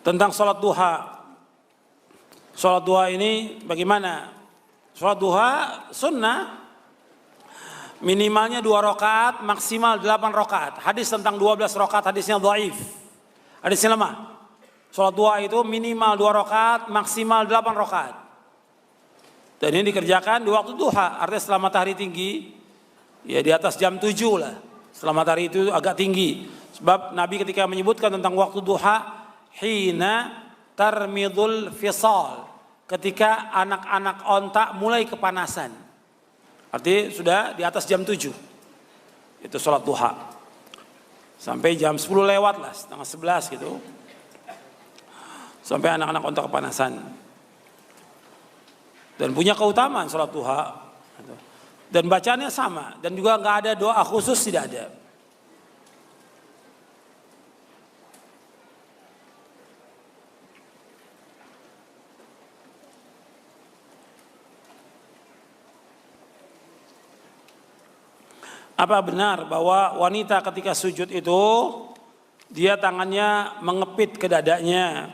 tentang sholat duha. Sholat duha ini bagaimana? Sholat duha sunnah, minimalnya 2 rakaat, maksimal 8 rakaat. Hadis tentang 12 rakaat hadisnya dhaif, hadisnya lemah. Sholat duha itu minimal 2 rakaat, maksimal 8 rakaat. Dan ini dikerjakan di waktu duha, artinya setelah matahari tinggi, ya di atas jam 7 lah. Setelah matahari itu agak tinggi. Sebab Nabi ketika menyebutkan tentang waktu duha, hina tarmidul fisal, ketika anak-anak onta mulai kepanasan. Artinya sudah di atas jam 7. Itu sholat duha. Sampai jam 10 lewat lah, setengah 11 gitu. Sampai anak-anak onta kepanasan. Dan punya keutamaan sholat duha. Dan bacaannya sama. Dan juga nggak ada doa khusus, tidak ada. Apa benar bahwa wanita ketika sujud itu dia tangannya mengepit ke dadanya?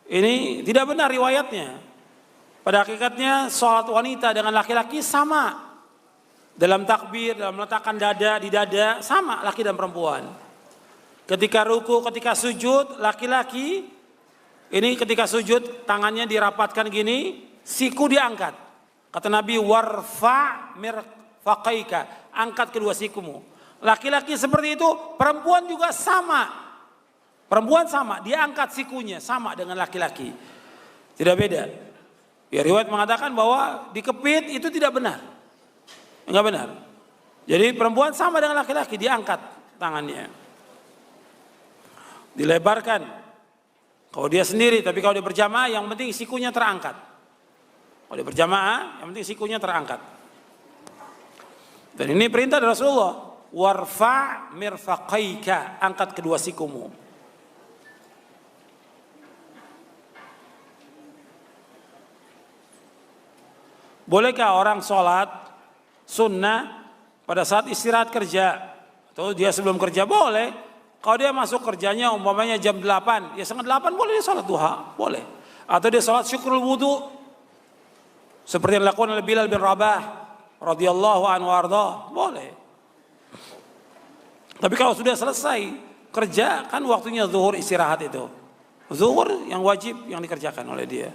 Ini tidak benar riwayatnya. Pada hakikatnya sholat wanita dengan laki-laki sama. Dalam takbir, dalam meletakkan dada di dada, sama laki dan perempuan. Ketika ruku, ketika sujud, laki-laki ini ketika sujud tangannya dirapatkan gini, siku diangkat. Kata Nabi, warfa mirfaqaika, angkat kedua sikumu. Laki-laki seperti itu, perempuan juga sama. Perempuan sama, dia angkat sikunya sama dengan laki-laki. Tidak beda. Ya, riwayat mengatakan bahwa dikepit itu tidak benar. Enggak benar. Jadi perempuan sama dengan laki-laki, dia angkat tangannya. Dilebarkan. Kalau dia sendiri, tapi kalau dia berjamaah yang penting sikunya terangkat. Kalau dia berjamaah, yang penting sikunya terangkat. Dan ini perintah dari Rasulullah, warfa mirfaqaika, angkat kedua sikumu. Bolehkah orang sholat sunnah pada saat istirahat kerja? Atau dia sebelum kerja? Boleh. Kalau dia masuk kerjanya umpamanya jam 8, ya setengah 8 boleh dia sholat duha, boleh. Atau dia sholat syukrul wudu, seperti yang dilakukan oleh Bilal bin Rabah radhiyallahu anhu arda, boleh. Tapi kalau sudah selesai kerja, kan waktunya zuhur istirahat itu. Zuhur yang wajib yang dikerjakan oleh dia.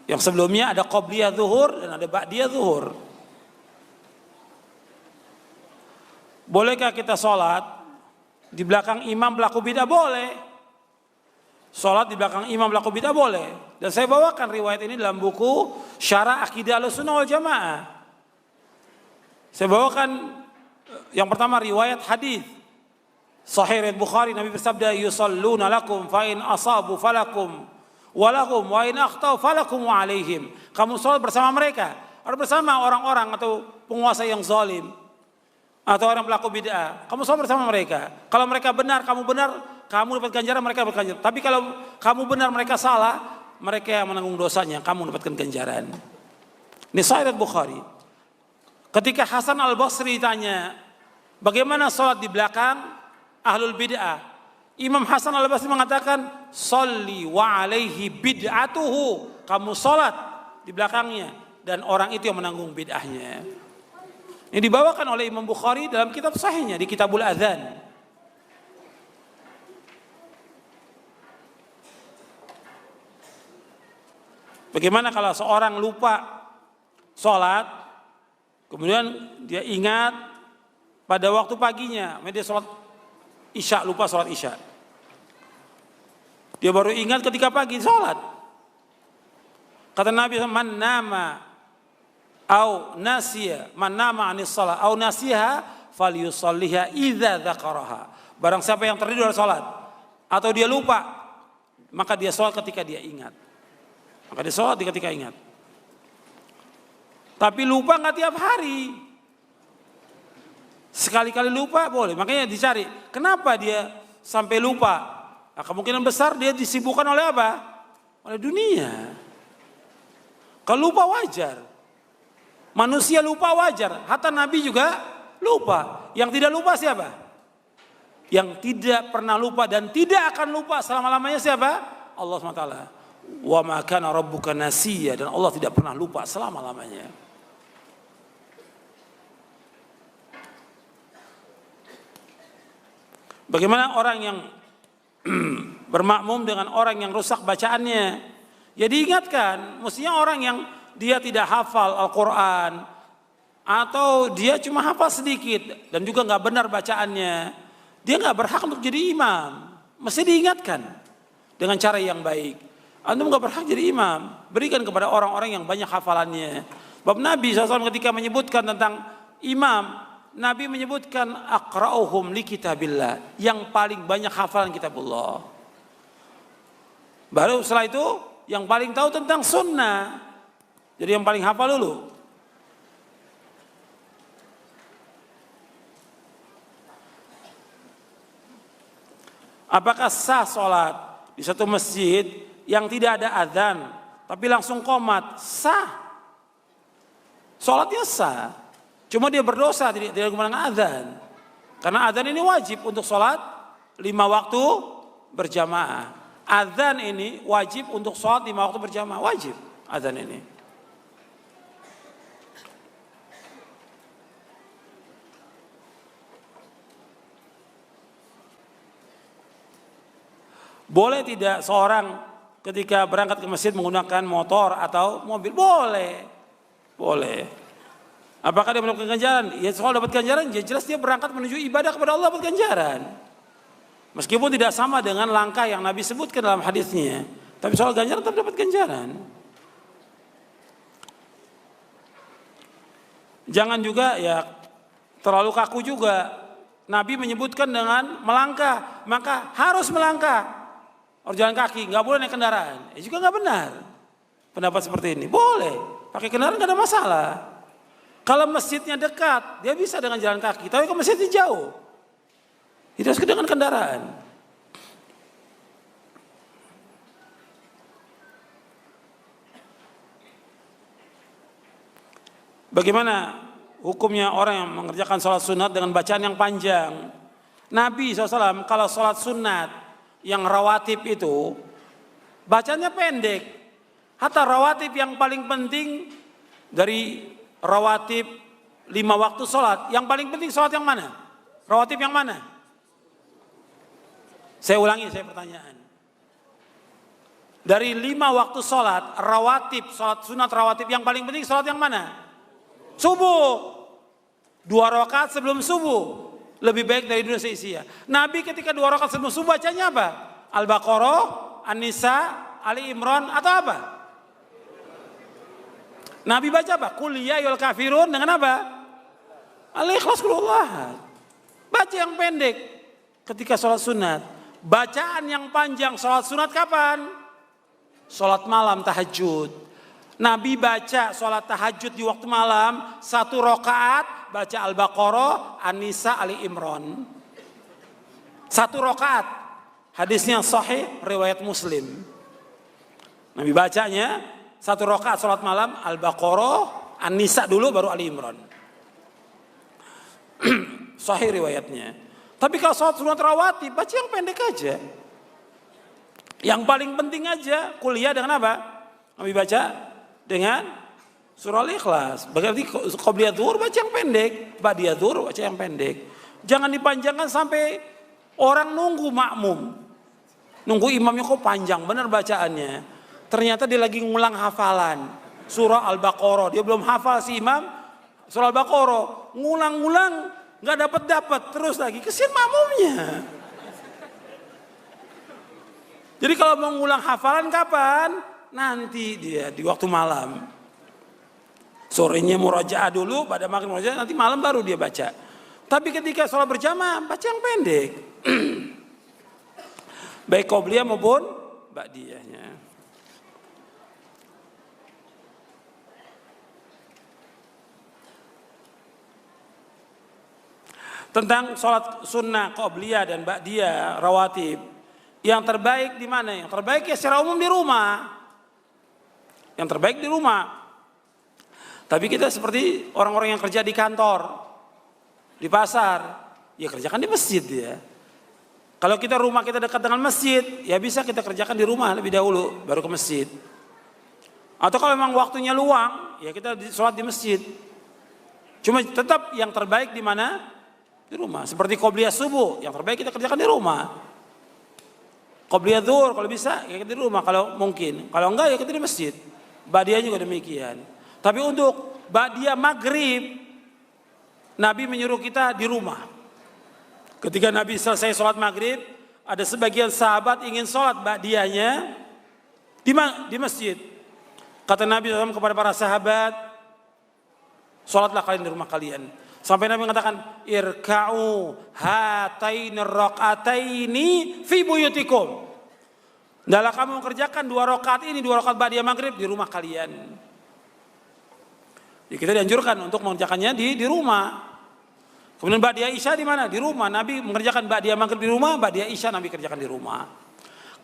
Yang sebelumnya ada qobliyah zuhur dan ada ba'diyah zuhur. Bolehkah kita sholat di belakang imam pelaku bidah? Boleh. Sholat di belakang imam pelaku bidah boleh. Dan saya bawakan riwayat ini dalam buku Syarah Aqidah Ahlussunnah wal Jamaah. Saya bawakan yang pertama riwayat hadis Sahih riwayat Bukhari, Nabi bersabda, yusalluna lakum fa in asabu falakum walahum wa in akhtau falakum wa alaihim. Kamu sholat bersama mereka, atau bersama orang-orang atau penguasa yang zalim atau orang pelaku bid'ah. Kamu sholat bersama mereka. Kalau mereka benar, kamu dapat ganjaran, mereka dapat ganjaran. Tapi kalau kamu benar, mereka salah, mereka yang menanggung dosanya, kamu dapatkan ganjaran. Ini Sahih riwayat Bukhari. Ketika Hasan Al-Basri tanya, bagaimana sholat di belakang ahlul bid'ah? Imam Hasan Al-Basri mengatakan, sholli wa alaihi bid'atuhu. Kamu sholat di belakangnya dan orang itu yang menanggung bid'ahnya. Ini dibawakan oleh Imam Bukhari dalam kitab sahihnya, di Kitabul Adzan. Bagaimana kalau seorang lupa sholat, kemudian dia ingat pada waktu paginya, dia sholat Isya, lupa sholat Isya. Dia baru ingat ketika pagi sholat. Kata Nabi, man nama au nasiya, man nama anis sholat au nasiha falyusalliha idza dzakaraha. Barang siapa yang tertidur dari sholat atau dia lupa, maka dia sholat ketika dia ingat. Maka dia sholat ketika ingat. Tapi lupa nggak tiap hari. Sekali-kali lupa boleh, makanya dicari. Kenapa dia sampai lupa? Nah, kemungkinan besar dia disibukkan oleh apa? Oleh dunia. Kalau lupa wajar. Manusia lupa wajar. Hatta Nabi juga lupa. Yang tidak lupa siapa? Yang tidak pernah lupa dan tidak akan lupa selama-lamanya siapa? Allah SWT. Wa ma kana rabbuka nasiya, dan Allah tidak pernah lupa selama-lamanya. Bagaimana orang yang bermakmum dengan orang yang rusak bacaannya? Ya diingatkan, mestinya orang yang dia tidak hafal Al-Quran, atau dia cuma hafal sedikit dan juga nggak benar bacaannya, dia nggak berhak untuk jadi imam. Mesti diingatkan dengan cara yang baik. Antum nggak berhak jadi imam. Berikan kepada orang-orang yang banyak hafalannya. Bab Nabi SAW ketika menyebutkan tentang imam, Nabi menyebutkan aqra'uhum li kitabillah, yang paling banyak hafalan kitabullah. Baru setelah itu yang paling tahu tentang sunnah. Jadi yang paling hafal dulu. Apakah sah sholat di satu masjid yang tidak ada adzan tapi langsung qomat? Sah. Sholatnya sah. Cuma dia berdosa tidak menggunakan adzan. Karena adzan ini wajib untuk sholat 5 waktu berjamaah. Adzan ini wajib untuk sholat 5 waktu berjamaah. Wajib adzan ini. Boleh tidak seorang ketika berangkat ke masjid menggunakan motor atau mobil? Boleh. Boleh. Apakah dia mendapatkan ganjaran? Ya soal dapat ganjaran, ya jelas dia berangkat menuju ibadah kepada Allah, dapat ganjaran. Meskipun tidak sama dengan langkah yang Nabi sebutkan dalam hadisnya, tapi soal ganjaran tetap dapat ganjaran. Jangan juga ya terlalu kaku juga. Nabi menyebutkan dengan melangkah, maka harus melangkah. Harus jalan kaki, nggak boleh naik kendaraan. Juga nggak benar pendapat seperti ini. Boleh pakai kendaraan, nggak ada masalah. Kalau masjidnya dekat, dia bisa dengan jalan kaki. Tapi kalau masjidnya jauh, itu harus dengan kendaraan. Bagaimana hukumnya orang yang mengerjakan sholat sunat dengan bacaan yang panjang? Nabi SAW kalau sholat sunat yang rawatib itu bacanya pendek. Hatta rawatib yang paling penting dari rawatib 5 waktu sholat, yang paling penting sholat yang mana? Rawatib yang mana? Saya ulangi, saya pertanyaan. Dari 5 waktu sholat, rawatib, sholat sunat rawatib yang paling penting sholat yang mana? Subuh. 2 rakaat sebelum subuh. Lebih baik dari dunia seisia. Nabi ketika 2 rakaat sebelum subuh bacanya apa? Al-Baqarah, An-Nisa, Ali Imran atau apa? Nabi baca apa? Qul ya ayyuhal kafirun dengan apa? Al-Ikhlas qulullah. Baca yang pendek ketika sholat sunat. Bacaan yang panjang sholat sunat kapan? Sholat malam tahajud. Nabi baca sholat tahajud di waktu malam 1 rakaat baca Al-Baqarah, An-Nisa, Ali Imran. 1 rakaat. Hadisnya sahih riwayat Muslim. Nabi bacanya 1 rakaat sholat malam Al-Baqarah, An-Nisa dulu baru Ali Imran. Sahih riwayatnya. Tapi kalau sholat sunat rawatib baca yang pendek aja. Yang paling penting aja. Kuliah dengan apa? Nabi baca dengan surah Al-Ikhlas. Berarti qobliyah zuhur baca yang pendek, ba'diyah zuhur baca yang pendek. Jangan dipanjangkan sampai orang nunggu makmum. Nunggu imamnya kok panjang benar bacaannya. Ternyata dia lagi ngulang hafalan surah Al-Baqarah. Dia belum hafal si imam surah Al-Baqarah. Ngulang-ngulang nggak dapat terus lagi. Kesian makmumnya. Jadi kalau mau ngulang hafalan kapan? Nanti dia di waktu malam. Sorenya murajaah dulu, pada maghrib murajaah, nanti malam baru dia baca. Tapi ketika sholat berjamaah baca yang pendek. Baik qobliyah maupun ba'diyahnya. Tentang sholat sunnah, qobliyah dan ba'diyah, rawatib. Yang terbaik di mana? Yang terbaik ya secara umum di rumah. Yang terbaik di rumah. Tapi kita seperti orang-orang yang kerja di kantor, di pasar, ya kerjakan di masjid ya. Kalau kita rumah kita dekat dengan masjid, ya bisa kita kerjakan di rumah lebih dahulu, baru ke masjid. Atau kalau memang waktunya luang, ya kita sholat di masjid. Cuma tetap yang terbaik di mana? Di rumah. Seperti qobliyah subuh, yang terbaik kita kerjakan di rumah. Qobliyah zuhur kalau bisa, ya kita di rumah kalau mungkin. Kalau enggak ya kita di masjid. Ba'diyah juga demikian. Tapi untuk ba'diyah maghrib, Nabi menyuruh kita di rumah. Ketika Nabi selesai sholat maghrib, ada sebagian sahabat ingin sholat ba'diyahnya di masjid. Kata Nabi SAW kepada para sahabat, sholatlah kalian di rumah kalian. Sampai Nabi mengatakan, irka'u hataini raqataini fi buyutikum. Dalam kamu mengerjakan 2 rakaat ini, 2 rakaat ba'diyah maghrib di rumah kalian. Jadi kita dianjurkan untuk mengerjakannya di rumah. Kemudian ba'diyah isya di mana? Di rumah. Nabi mengerjakan ba'diyah maghrib di rumah, ba'diyah isya Nabi kerjakan di rumah.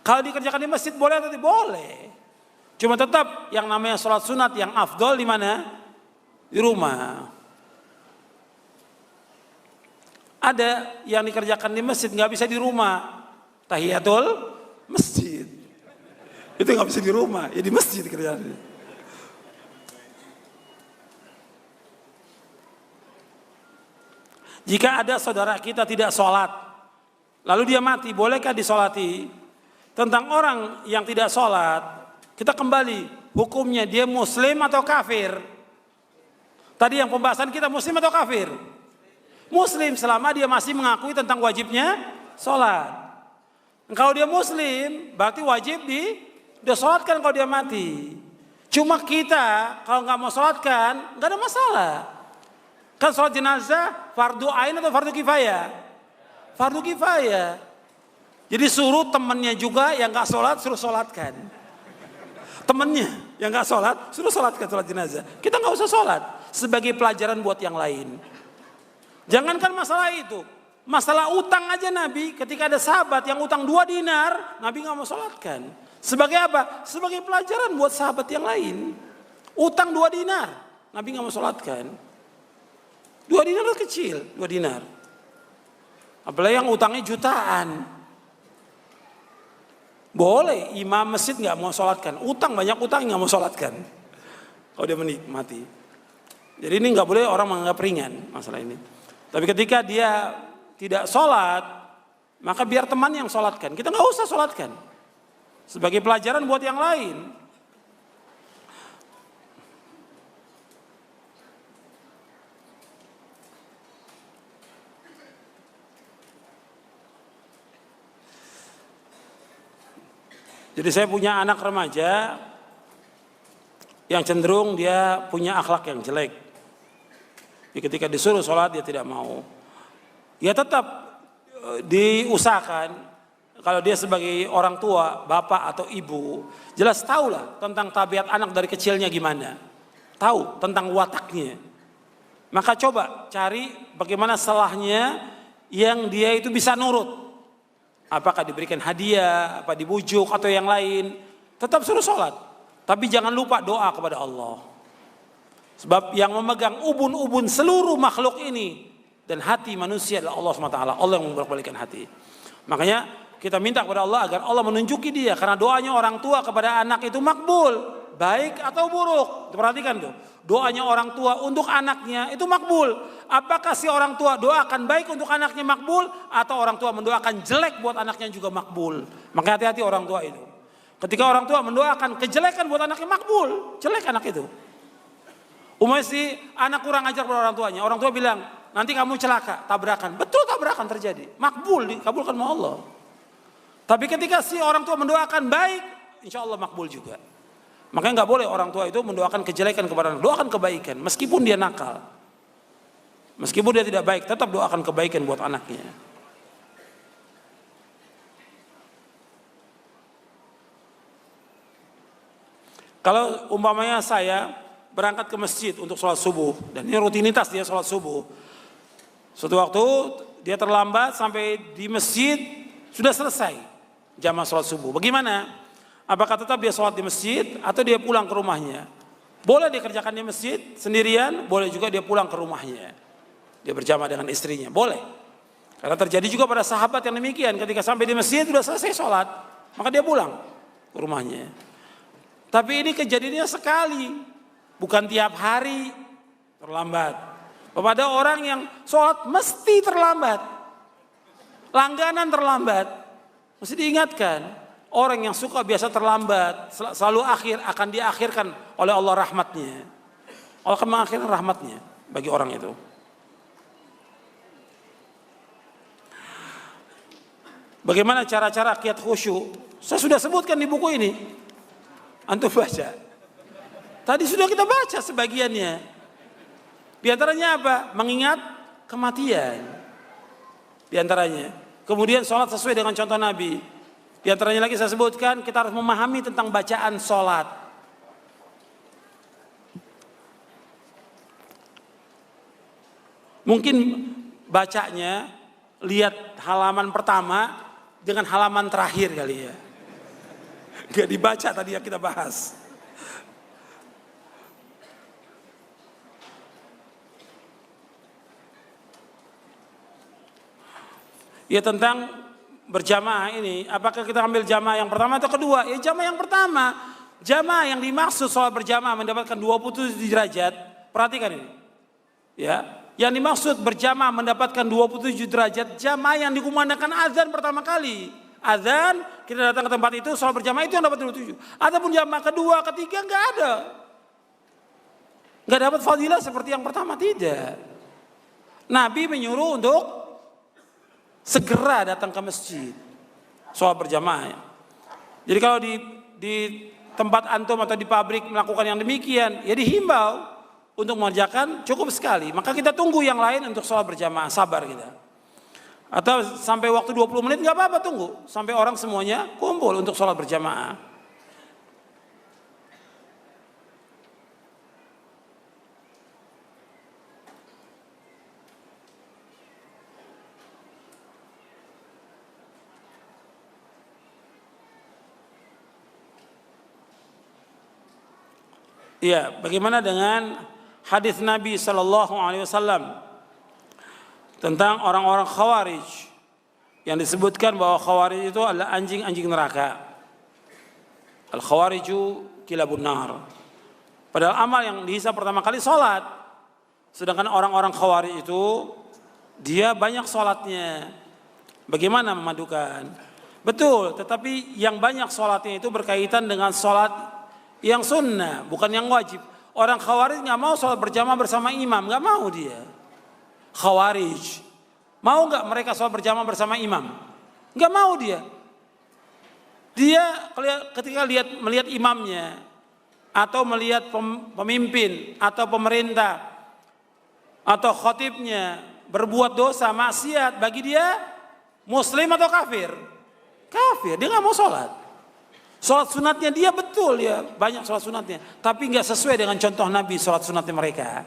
Kalau dikerjakan di masjid boleh atau tidak? Boleh. Cuma tetap yang namanya sholat sunat yang afdol di mana? Di rumah. Ada yang dikerjakan di masjid nggak bisa di rumah. Tahiyatul masjid. Itu nggak bisa di rumah, ya di masjid dikerjakan. Jika ada saudara kita tidak sholat, lalu dia mati, bolehkah disolati? Tentang orang yang tidak sholat, kita kembali, hukumnya dia muslim atau kafir? Tadi yang pembahasan kita muslim atau kafir? Muslim selama dia masih mengakui tentang wajibnya sholat. Kalau dia muslim, berarti wajib disolatkan kalau dia mati. Cuma kita kalau nggak mau sholatkan, nggak ada masalah. Kan sholat jenazah fardu ain atau fardu kifayah? Fardu kifayah. Jadi suruh temannya juga yang nggak sholat suruh sholatkan. Temannya yang nggak sholat suruh sholatkan sholat jenazah. Kita nggak usah sholat sebagai pelajaran buat yang lain. Jangankan masalah itu, masalah utang aja Nabi ketika ada sahabat yang utang 2 dinar, Nabi nggak mau sholatkan. Sebagai apa? Sebagai pelajaran buat sahabat yang lain. Utang 2 dinar, Nabi nggak mau sholatkan. 2 dinar kecil, 2 dinar. Apalagi yang utangnya jutaan. Boleh imam masjid nggak mau sholatkan. Utang banyak utang nggak mau sholatkan. Kalau dia menikmati. Jadi ini nggak boleh orang menganggap ringan masalah ini. Tapi ketika dia tidak sholat, maka biar teman yang sholatkan. Kita nggak usah sholatkan. Sebagai pelajaran buat yang lain. Jadi saya punya anak remaja yang cenderung dia punya akhlak yang jelek. Jadi ketika disuruh sholat dia tidak mau. Ya tetap diusahakan kalau dia sebagai orang tua, bapak atau ibu, jelas tahulah tentang tabiat anak dari kecilnya gimana. Tahu tentang wataknya. Maka coba cari bagaimana salahnya yang dia itu bisa nurut. Apakah diberikan hadiah, apa dibujuk atau yang lain. Tetap suruh sholat. Tapi jangan lupa doa kepada Allah. Sebab yang memegang ubun-ubun seluruh makhluk ini. Dan hati manusia adalah Allah SWT. Allah yang membolak-balikkan hati. Makanya kita minta kepada Allah agar Allah menunjuki dia. Karena doanya orang tua kepada anak itu makbul. Baik atau buruk. Perhatikan tuh. Doanya orang tua untuk anaknya itu makbul. Apakah si orang tua doakan baik untuk anaknya makbul, atau orang tua mendoakan jelek buat anaknya juga makbul? Maka hati-hati orang tua itu. Ketika orang tua mendoakan kejelekan buat anaknya makbul, jelek anak itu. Umumnya si anak kurang ajar kepada orang tuanya. Orang tua bilang, nanti kamu celaka, tabrakan. Betul tabrakan terjadi. Makbul, dikabulkan sama Allah. Tapi ketika si orang tua mendoakan baik, insya Allah makbul juga. Makanya nggak boleh orang tua itu mendoakan kejelekan kepada anak. Doakan kebaikan, meskipun dia nakal. Meskipun dia tidak baik, tetap doakan kebaikan buat anaknya. Kalau umpamanya saya berangkat ke masjid untuk sholat subuh, dan ini rutinitas dia sholat subuh. Suatu waktu dia terlambat sampai di masjid sudah selesai jamaah sholat subuh. Bagaimana? Apakah tetap dia sholat di masjid atau dia pulang ke rumahnya? Boleh dia kerjakan di masjid sendirian, boleh juga dia pulang ke rumahnya. Dia berjamaah dengan istrinya, boleh. Karena terjadi juga pada sahabat yang demikian, ketika sampai di masjid sudah selesai sholat, maka dia pulang ke rumahnya. Tapi ini kejadiannya sekali, bukan tiap hari terlambat. Pada orang yang sholat mesti terlambat, langganan terlambat, mesti diingatkan. Orang yang suka biasa terlambat, selalu akhir, akan diakhirkan oleh Allah rahmatnya. Allah akan mengakhirkan rahmatnya bagi orang itu. Bagaimana cara-cara kiat khusyuk? Saya sudah sebutkan di buku ini. Antum baca. Tadi sudah kita baca sebagiannya. Di antaranya apa? Mengingat kematian. Di antaranya. Kemudian sholat sesuai dengan contoh Nabi. Di antaranya lagi saya sebutkan, kita harus memahami tentang bacaan sholat. Mungkin bacanya, lihat halaman pertama, dengan halaman terakhir kali ya. Gak dibaca tadi yang kita bahas. Ya tentang berjamaah ini, apakah kita ambil jamaah yang pertama atau kedua? Ya jamaah yang pertama. Jamaah yang dimaksud soal berjamaah mendapatkan 27 derajat. Perhatikan ini. Ya. Yang dimaksud berjamaah mendapatkan 27 derajat, jamaah yang dikumandangkan azan pertama kali. Azan, kita datang ke tempat itu, sholat berjamaah itu yang dapat 27. Ataupun jamaah kedua, ketiga enggak ada. Enggak dapat fadilah seperti yang pertama, tidak. Nabi menyuruh untuk segera datang ke masjid, sholat berjamaah. Jadi kalau di tempat antum atau di pabrik melakukan yang demikian, ya dihimbau untuk mengerjakan cukup sekali. Maka kita tunggu yang lain untuk sholat berjamaah, sabar kita. Atau sampai waktu 20 menit nggak apa-apa, tunggu. Sampai orang semuanya kumpul untuk sholat berjamaah. Iya, bagaimana dengan hadis Nabi Shallallahu Alaihi Wasallam tentang orang-orang Khawarij yang disebutkan bahwa Khawarij itu adalah anjing-anjing neraka. Al Khawariju kilabun nar. Padahal amal yang dihisab pertama kali sholat, sedangkan orang-orang Khawarij itu dia banyak sholatnya. Bagaimana memadukan? Betul, tetapi yang banyak sholatnya itu berkaitan dengan sholat yang sunnah, bukan yang wajib. Orang Khawarij nggak mau sholat berjamaah bersama imam, nggak mau dia. Khawarij mau nggak mereka sholat berjamaah bersama imam? Nggak mau dia. Dia ketika melihat imamnya atau melihat pemimpin atau pemerintah atau khatibnya berbuat dosa maksiat, bagi dia muslim atau kafir? Kafir, dia nggak mau sholat. Sholat sunatnya dia betul ya, banyak sholat sunatnya, tapi nggak sesuai dengan contoh Nabi sholat sunatnya mereka.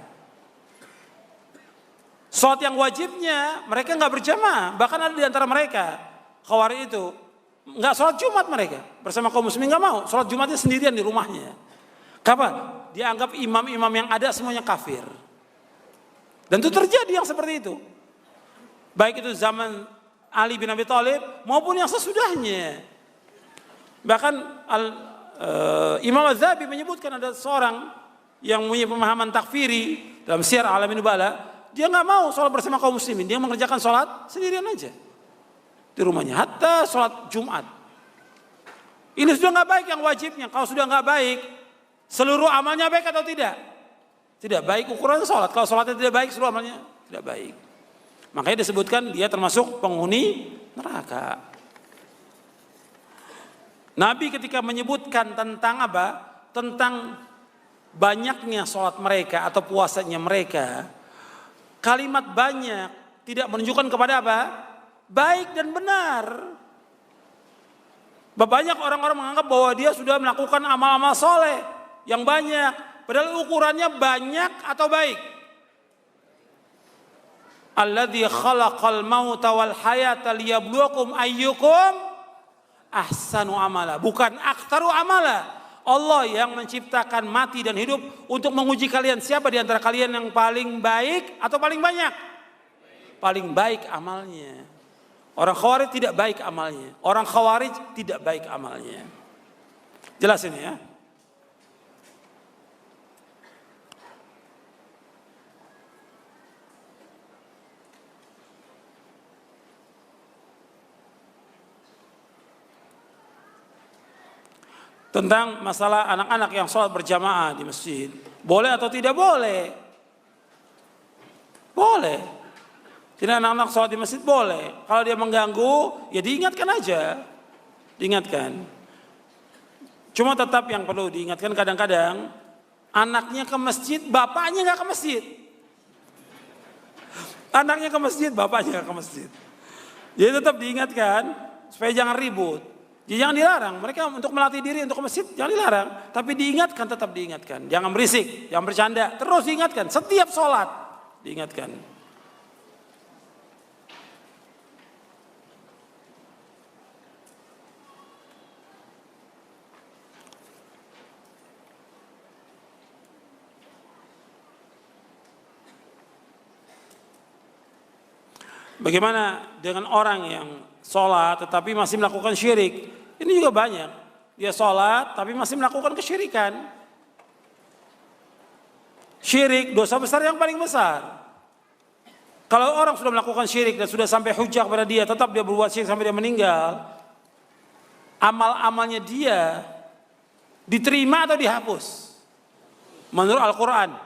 Sholat yang wajibnya mereka nggak berjamaah, bahkan ada di antara mereka Khawarij itu nggak sholat Jumat mereka bersama kaum muslimin, nggak mau sholat Jumatnya sendirian di rumahnya. Kapan? Dianggap imam-imam yang ada semuanya kafir. Dan itu terjadi yang seperti itu, baik itu zaman Ali bin Abi Thalib maupun yang sesudahnya. Bahkan Imam Az-Zahabi menyebutkan ada seorang yang punya pemahaman takfiri dalam Syiar A'lamin Nubala, dia nggak mau sholat bersama kaum muslimin, dia mengerjakan sholat sendirian aja di rumahnya, hatta sholat Jumat. Ini sudah nggak baik yang wajibnya. Kalau sudah nggak baik, seluruh amalnya baik atau tidak? Tidak baik ukuran sholat. Kalau sholatnya tidak baik, seluruh amalnya tidak baik. Makanya disebutkan dia termasuk penghuni neraka. Nabi ketika menyebutkan tentang apa? Tentang banyaknya sholat mereka atau puasanya mereka, kalimat banyak tidak menunjukkan kepada apa? Baik dan benar. Banyak orang-orang menganggap bahwa dia sudah melakukan amal-amal soleh yang banyak, padahal ukurannya banyak atau baik. Alladzi khalaqal mauta wal hayata liyabluwakum ayyukum ahsanu amala, bukan aktsaru amala. Allah yang menciptakan mati dan hidup untuk menguji kalian, siapa di antara kalian yang paling baik atau paling banyak? paling baik amalnya. Orang Khawarij tidak baik amalnya. Orang Khawarij tidak baik amalnya. Jelas ini ya. Tentang masalah anak-anak yang sholat berjamaah di masjid. Boleh atau tidak boleh? Boleh. Tidak, anak-anak sholat di masjid boleh. Kalau dia mengganggu, ya diingatkan aja. Diingatkan. Cuma tetap yang perlu diingatkan kadang-kadang, anaknya ke masjid, bapaknya nggak ke masjid. Anaknya ke masjid, bapaknya nggak ke masjid. Jadi tetap diingatkan, supaya jangan ribut. Jadi jangan dilarang, mereka untuk melatih diri untuk ke masjid jangan dilarang, tapi diingatkan, tetap diingatkan. Jangan berisik, jangan bercanda, terus diingatkan setiap sholat diingatkan. Bagaimana dengan orang yang sholat tetapi masih melakukan syirik? Ini juga banyak. Dia sholat tapi masih melakukan kesyirikan. Syirik, dosa besar yang paling besar. Kalau orang sudah melakukan syirik dan sudah sampai hujah kepada dia, tetap dia berbuat syirik sampai dia meninggal, amal-amalnya dia diterima atau dihapus? Menurut Al-Quran,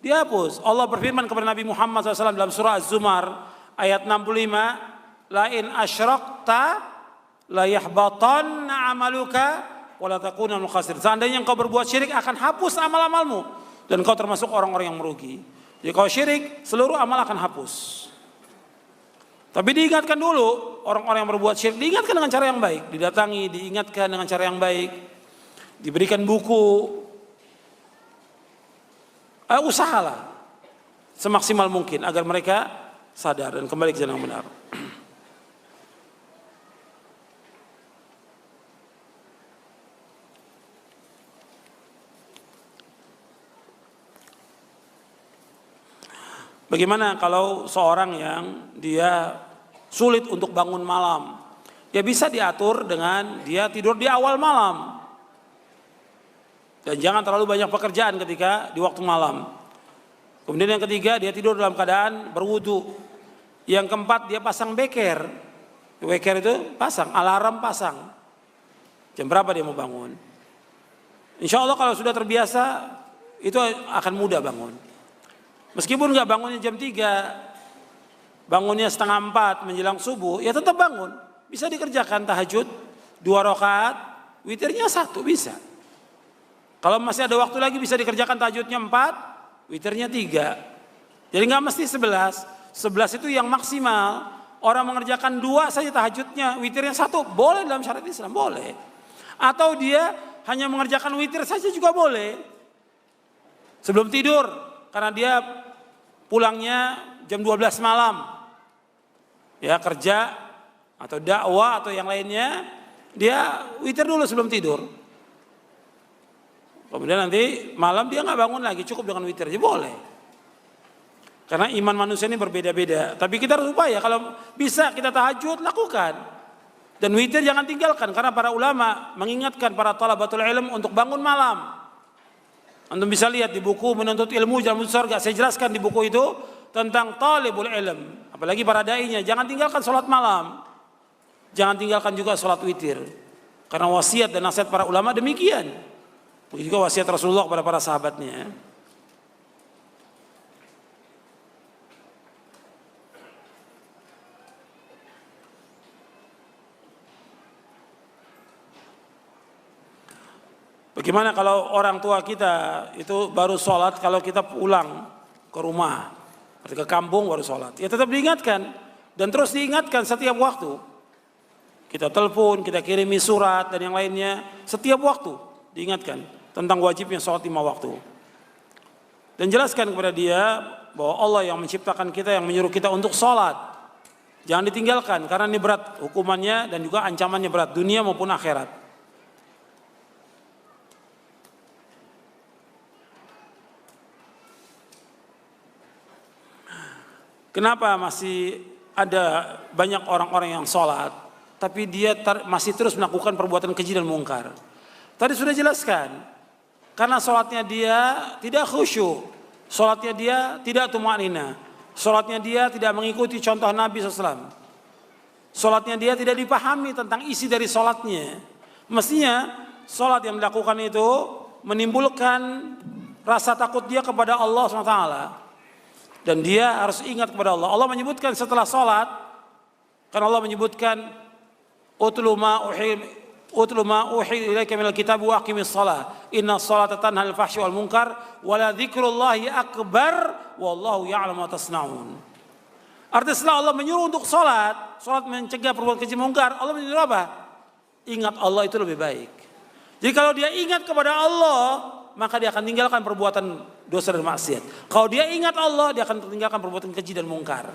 dihapus. Allah berfirman kepada Nabi Muhammad SAW dalam surah Az-Zumar ayat 65, la in asyrakta la yahbatanna amaluka wa la takuna minal khasirin. Seandainya engkau berbuat syirik akan hapus amal-amalmu dan engkau termasuk orang-orang yang merugi. Jadi kalau syirik seluruh amal akan hapus. Tapi diingatkan dulu, orang-orang yang berbuat syirik diingatkan dengan cara yang baik, didatangi, diingatkan dengan cara yang baik, diberikan buku. Usahalah semaksimal mungkin agar mereka sadar dan kembali ke jalan yang benar. Bagaimana kalau seorang yang dia sulit untuk bangun malam? Ya bisa diatur dengan dia tidur di awal malam. Dan jangan terlalu banyak pekerjaan ketika di waktu malam. Kemudian yang ketiga, dia tidur dalam keadaan berwudu. Yang keempat, dia pasang beker. Beker itu pasang, alarm pasang. Jam berapa dia mau bangun? Insya Allah kalau sudah terbiasa, itu akan mudah bangun. Meskipun nggak bangunnya jam 3, bangunnya setengah 4 menjelang subuh, ya tetap bangun. Bisa dikerjakan tahajud 2 rakaat, witirnya 1 bisa. Kalau masih ada waktu lagi bisa dikerjakan tahajudnya 4, witirnya 3. Jadi nggak mesti 11. 11 itu yang maksimal. Orang mengerjakan 2 saja tahajudnya, witirnya 1, boleh dalam syariat Islam, boleh. Atau dia hanya mengerjakan witir saja juga boleh. Sebelum tidur, karena dia pulangnya jam 12 malam. Ya kerja atau dakwah atau yang lainnya, dia witir dulu sebelum tidur. Kemudian nanti malam dia nggak bangun lagi, cukup dengan witir aja boleh. Karena iman manusia ini berbeda-beda. Tapi kita harus upaya, kalau bisa kita tahajud, lakukan. Dan witir jangan tinggalkan, karena para ulama mengingatkan para thalabatul ilm untuk bangun malam. Antum bisa lihat di buku Menuntut Ilmu Jalan Surga, saya jelaskan di buku itu tentang talibul ilm. Apalagi para dai-nya, jangan tinggalkan sholat malam. Jangan tinggalkan juga sholat witir. Karena wasiat dan nasihat para ulama demikian. Begitu juga wasiat Rasulullah kepada para sahabatnya. Bagaimana kalau orang tua kita itu baru sholat kalau kita pulang ke rumah, ke kampung baru sholat. Ya tetap diingatkan dan terus diingatkan setiap waktu. Kita telepon, kita kirimi surat dan yang lainnya, setiap waktu diingatkan tentang wajibnya sholat 5 waktu. Dan jelaskan kepada dia bahwa Allah yang menciptakan kita, yang menyuruh kita untuk sholat. Jangan ditinggalkan karena ini berat hukumannya dan juga ancamannya berat, dunia maupun akhirat. Kenapa masih ada banyak orang-orang yang sholat, tapi dia masih terus melakukan perbuatan keji dan mungkar? Tadi sudah jelaskan, karena sholatnya dia tidak khusyuk, sholatnya dia tidak tumanina, sholatnya dia tidak mengikuti contoh Nabi SAW, sholatnya dia tidak dipahami tentang isi dari sholatnya. Mestinya sholat yang dilakukan itu menimbulkan rasa takut dia kepada Allah SWT. Dan dia harus ingat kepada Allah. Allah menyebutkan setelah sholat, karena Allah menyebutkan utlu ma uhi ilaika minal kitab wa aqimis shalah inna sholata tanha 'anil fahsyi wal munkar wa la dzikrullahi akbar wallahu ya'lamu ma tasna'un. Artinya setelah Allah menyuruh untuk sholat mencegah perbuatan keji mungkar, Allah menyuruh apa? Ingat Allah itu lebih baik. Jadi kalau dia ingat kepada Allah, maka dia akan tinggalkan perbuatan dosa dan maksiat. Kalau dia ingat Allah, dia akan tinggalkan perbuatan keji dan mungkar.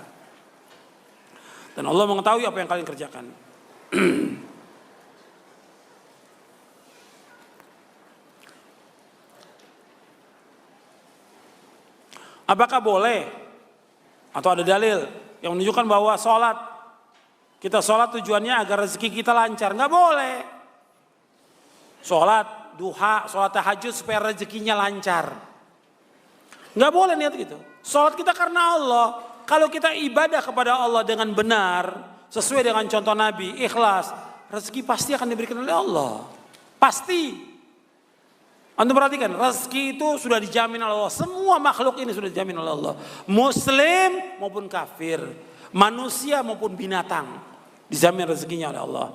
Dan Allah mengetahui apa yang kalian kerjakan. Apakah boleh atau ada dalil yang menunjukkan bahwa kita sholat tujuannya agar rezeki kita lancar? Nggak boleh. Sholat duha, sholat tahajud supaya rezekinya lancar. Nggak boleh niat gitu. Sholat kita karena Allah. Kalau kita ibadah kepada Allah dengan benar, sesuai dengan contoh Nabi, ikhlas, rezeki pasti akan diberikan oleh Allah. Pasti. Anda perhatikan, rezeki itu sudah dijamin oleh Allah. Semua makhluk ini sudah dijamin oleh Allah. Muslim maupun kafir, manusia maupun binatang, dijamin rezekinya oleh Allah.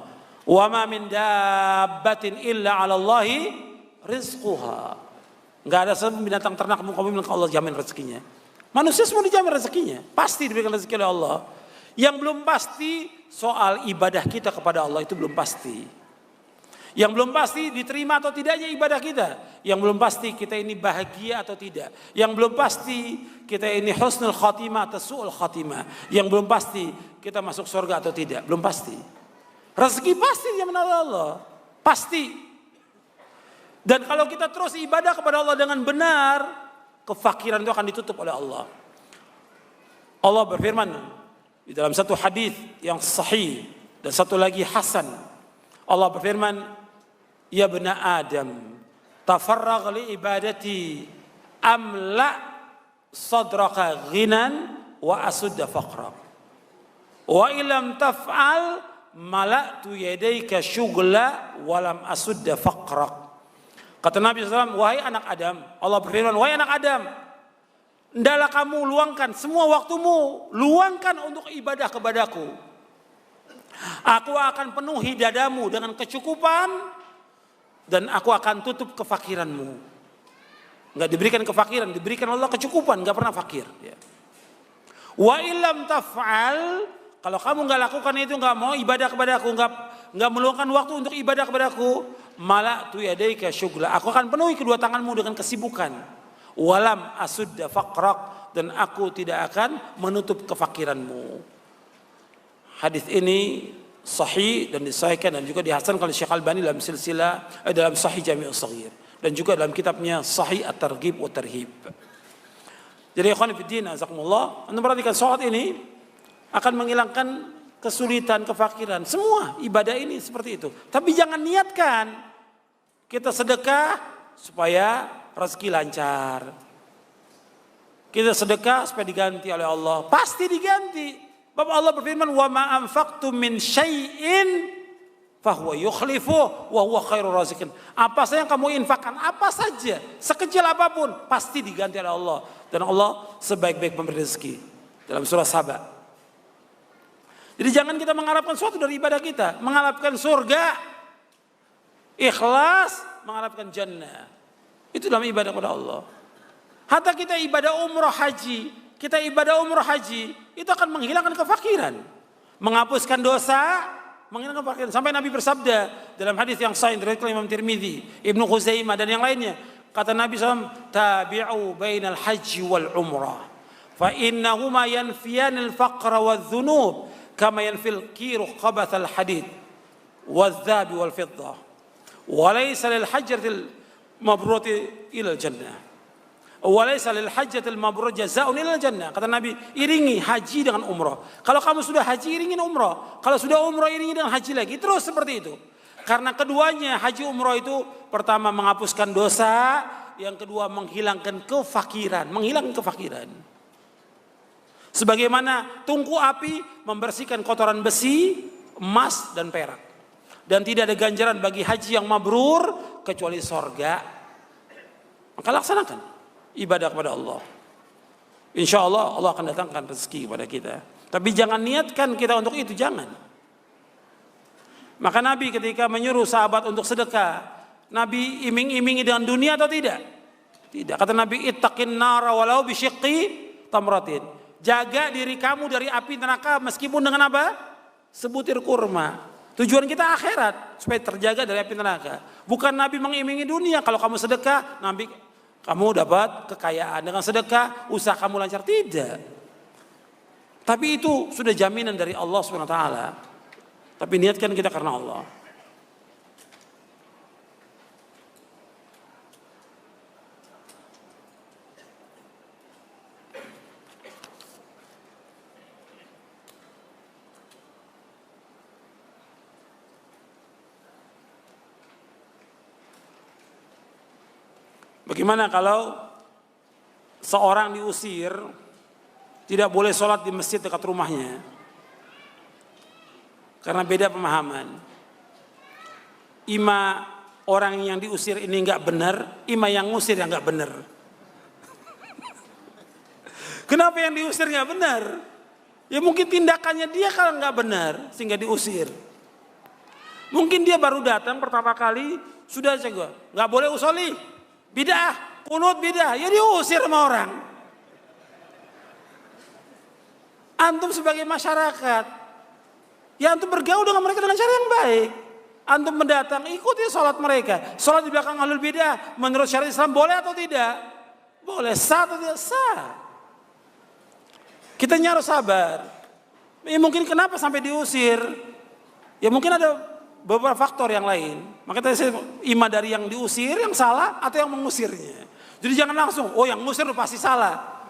Wa ma min dabbatin illa 'ala Allahi rizquha. Enggak ada binatang ternak muka bumi yang Allah jamin rezekinya. Manusia semua dijamin rezekinya, pasti diberikan rezeki oleh Allah. Yang belum pasti soal ibadah kita kepada Allah, itu belum pasti. Yang belum pasti diterima atau tidaknya ibadah kita. Yang belum pasti kita ini bahagia atau tidak. Yang belum pasti kita ini husnul khatimah atau su'ul khatimah. Yang belum pasti kita masuk surga atau tidak, belum pasti. Rezeki pasti dijamin oleh Allah, pasti. Dan kalau kita terus ibadah kepada Allah dengan benar, kefakiran itu akan ditutup oleh Allah. Allah berfirman di dalam satu hadis yang sahih dan satu lagi hasan. Allah berfirman, ya bena Adam, tafarragh li ibadati amla sadraka ghinan wa asudda faqra. Wa ilam taf'al mala'tu yadayka syughla walam asudda faqrak. Kata Nabi SAW, wahai anak Adam, Allah berfirman, wahai anak Adam, hendaklah kamu luangkan semua waktumu, luangkan untuk ibadah kepadaku. Aku akan penuhi dadamu dengan kecukupan dan aku akan tutup kefakiranmu. Enggak diberikan kefakiran, diberikan Allah kecukupan, enggak pernah fakir. Wa illam taf'al, kalau kamu nggak lakukan itu, nggak mau ibadah kepadaku, nggak meluangkan waktu untuk ibadah kepadaku, malah tu yadaika syughla, aku akan penuhi kedua tanganmu dengan kesibukan. Walam asudda faqrak, dan aku tidak akan menutup kefakiranmu. Hadis ini sahih dan disahihkan dan juga dihasankan oleh Syekh Albani dalam silsilah dalam Sahih Jami'us Shaghir dan juga dalam kitabnya Sahih At-Targhib wa Tarhib. Jadi ikhwan fillah, azakumullah, Anda perhatikan salat ini akan menghilangkan kesulitan, kefakiran. Semua ibadah ini seperti itu. Tapi jangan niatkan kita sedekah supaya rezeki lancar. Kita sedekah supaya diganti oleh Allah. Pasti diganti. Bapak Allah berfirman, wa ma anfaqtum min syai'in fahuwa yukhlifuh wa huwa khairur raziqin. Apa saja yang kamu infakkan, apa saja, sekecil apapun, pasti diganti oleh Allah. Dan Allah sebaik-baik pemberi rezeki. Dalam surah Saba. Jadi jangan kita mengharapkan sesuatu dari ibadah kita. Mengharapkan surga, ikhlas, mengharapkan jannah. Itu dalam ibadah kepada Allah. Hatta kita ibadah umrah haji, itu akan menghilangkan kefakiran. Menghapuskan dosa, menghilangkan kefakiran. Sampai Nabi bersabda dalam hadis yang sahih dari Imam Tirmidzi, Ibnu Khuzaimah dan yang lainnya. Kata Nabi SAW, tabi'u bainal haji wal umrah. Fa innahuma yanfiyanil faqra wal dhunub. Kama yanfil kiru qabathal hadid wadh-dhahabi wal fiddah wa laysa lil hajratil mabrurati ila jannah. Walaysa lil hajjatil mabrur jazaa'un ilal jannah. Kata Nabi, iringi haji dengan umroh. Kalau kamu sudah haji, iringin umroh. Kalau sudah umroh, iringi dengan haji lagi. Terus seperti itu. Karena keduanya, haji umroh itu pertama menghapuskan dosa, yang kedua menghilangkan kefakiran. Menghilangkan kefakiran. Sebagaimana tungku api membersihkan kotoran besi, emas, dan perak. Dan tidak ada ganjaran bagi haji yang mabrur kecuali sorga. Maka laksanakan ibadah kepada Allah. Insya Allah Allah akan datangkan rezeki kepada kita. Tapi jangan niatkan kita untuk itu, jangan. Maka Nabi ketika menyuruh sahabat untuk sedekah, Nabi iming-imingi dengan dunia atau tidak? Tidak. Kata Nabi, ittaqin nara walau bisyiqqi tamratin. Jaga diri kamu dari api neraka meskipun dengan apa? Sebutir kurma. Tujuan kita akhirat supaya terjaga dari api neraka. Bukan Nabi mengimingi dunia. Kalau kamu sedekah, Nabi kamu dapat kekayaan dengan sedekah, usaha kamu lancar. Tidak. Tapi itu sudah jaminan dari Allah SWT. Tapi niatkan kita karena Allah. Bagaimana kalau seorang diusir, tidak boleh sholat di masjid dekat rumahnya? Karena beda pemahaman. Ima orang yang diusir ini nggak benar, ima yang ngusir yang nggak benar. Kenapa yang diusir nggak benar? Ya mungkin tindakannya dia kalau nggak benar sehingga diusir. Mungkin dia baru datang pertama kali sudah jago, nggak boleh usoli. Bidah, kunut bidah, ya diusir sama orang. Antum sebagai masyarakat, ya antum bergaul dengan mereka dengan cara yang baik. Antum mendatang, ikuti sholat mereka. Sholat di belakang ahlul bidah, menurut syariat Islam boleh atau tidak? Boleh, sah atau tidak sah. Kita harus sabar. Ya mungkin kenapa sampai diusir? Ya mungkin ada beberapa faktor yang lain. Maka tadi saya ima dari yang diusir yang salah atau yang mengusirnya. Jadi jangan langsung, oh yang ngusir pasti salah.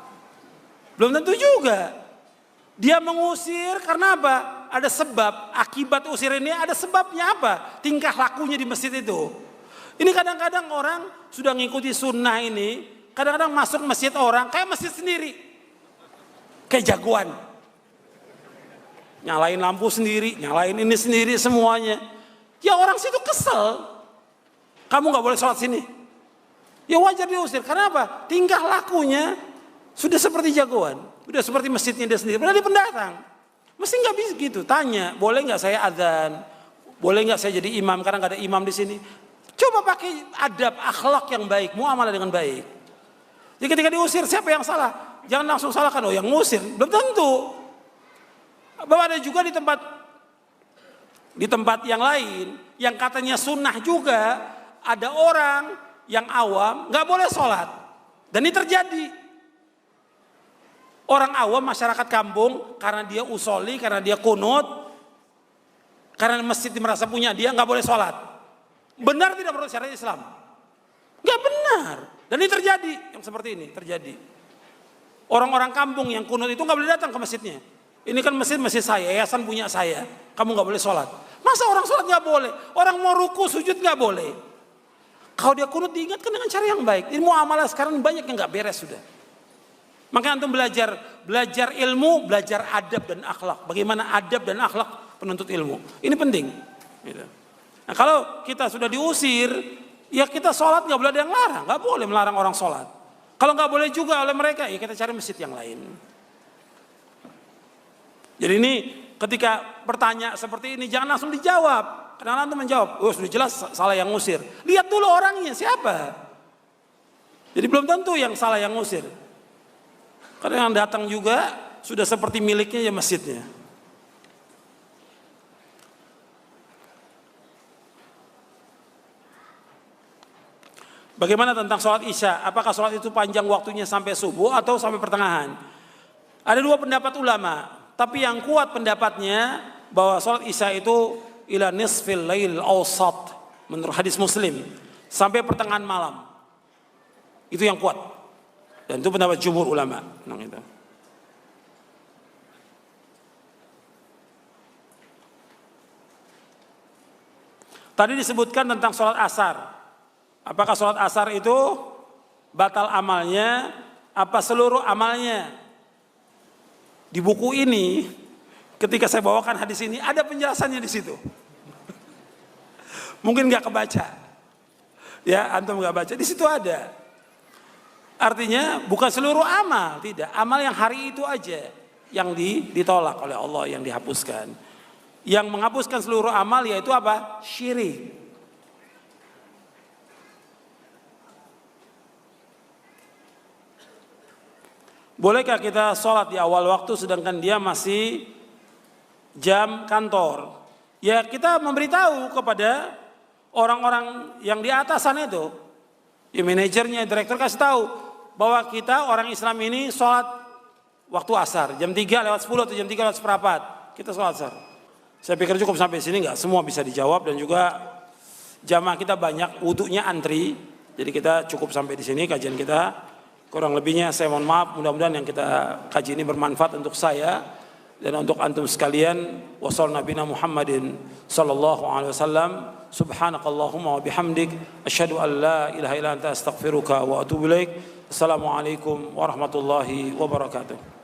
Belum tentu juga. Dia mengusir karena apa? Ada sebab, akibat usir ini ada sebabnya apa? Tingkah lakunya di masjid itu. Ini kadang-kadang orang sudah ngikuti sunnah ini, kadang-kadang masuk masjid orang kayak masjid sendiri. Kayak jagoan. Nyalain lampu sendiri, nyalain ini sendiri semuanya. Ya orang situ kesel. Kamu gak boleh sholat sini. Ya wajar diusir. Karena apa? Tingkah lakunya sudah seperti jagoan. Sudah seperti masjidnya dia sendiri. Padahal dia pendatang. Mesti gak bisa gitu. Tanya, boleh gak saya adzan? Boleh gak saya jadi imam? Karena gak ada imam di sini. Coba pakai adab, akhlak yang baik. Muamalah dengan baik. Jadi ketika diusir, siapa yang salah? Jangan langsung salahkan, oh yang ngusir. Belum tentu. Bahwa ada juga di tempat yang lain, yang katanya sunnah juga, ada orang yang awam nggak boleh sholat, dan ini terjadi. Orang awam masyarakat kampung karena dia usoli, karena dia kunut, karena masjid merasa punya dia nggak boleh sholat. Benar tidak menurut syariat Islam? Nggak benar, dan ini terjadi. Yang seperti ini terjadi. Orang-orang kampung yang kunut itu nggak boleh datang ke masjidnya. Ini kan masjid saya, yayasan punya saya. Kamu nggak boleh sholat. Masa orang sholat nggak boleh? Orang mau ruku sujud nggak boleh? Kalau dia kunut diingatkan dengan cara yang baik. Ini muamalah sekarang banyak yang nggak beres sudah. Makanya antum belajar ilmu, belajar adab dan akhlak. Bagaimana adab dan akhlak penuntut ilmu? Ini penting. Nah kalau kita sudah diusir, ya kita sholat nggak boleh ada yang larang, nggak boleh melarang orang sholat. Kalau nggak boleh juga oleh mereka, ya kita cari masjid yang lain. Jadi ini ketika bertanya seperti ini jangan langsung dijawab. Karena antum menjawab, oh sudah jelas salah yang ngusir. Lihat dulu orangnya siapa. Jadi belum tentu yang salah yang ngusir. Karena yang datang juga sudah seperti miliknya ya masjidnya. Bagaimana tentang sholat isya? Apakah sholat itu panjang waktunya sampai subuh atau sampai pertengahan? Ada dua pendapat ulama. Tapi yang kuat pendapatnya bahwa sholat isya itu ila nisfil lail awsat menurut hadis Muslim sampai pertengahan malam. Itu yang kuat. Dan itu pendapat jumhur ulama. Nah, itu. Tadi disebutkan tentang sholat asar. Apakah sholat asar itu batal amalnya, apa seluruh amalnya? Di buku ini, ketika saya bawakan hadis ini, ada penjelasannya di situ. Mungkin nggak kebaca, ya antum nggak baca. Di situ ada. Artinya bukan seluruh amal, tidak. Amal yang hari itu aja yang ditolak oleh Allah, yang dihapuskan. Yang menghapuskan seluruh amal yaitu apa? Syirik. Bolehkah kita sholat di awal waktu sedangkan dia masih jam kantor? Ya kita memberitahu kepada orang-orang yang di atasan itu, ya manajernya, direktur, kasih tahu bahwa kita orang Islam ini sholat waktu asar jam 3:10 atau jam 3:04 kita sholat asar. Saya pikir cukup sampai sini, nggak semua bisa dijawab, dan juga jamaah kita banyak, wudunya antri, jadi kita cukup sampai di sini kajian kita. Kurang lebihnya saya mohon maaf, mudah-mudahan yang kita kaji ini bermanfaat untuk saya dan untuk antum sekalian. Wassallallahu nabiyana Muhammadin sallallahu alaihi wasallam. Subhanakallahumma wa bihamdik asyhadu an la ilaha illa anta astaghfiruka wa atubu ilaik. Assalamualaikum warahmatullahi wabarakatuh.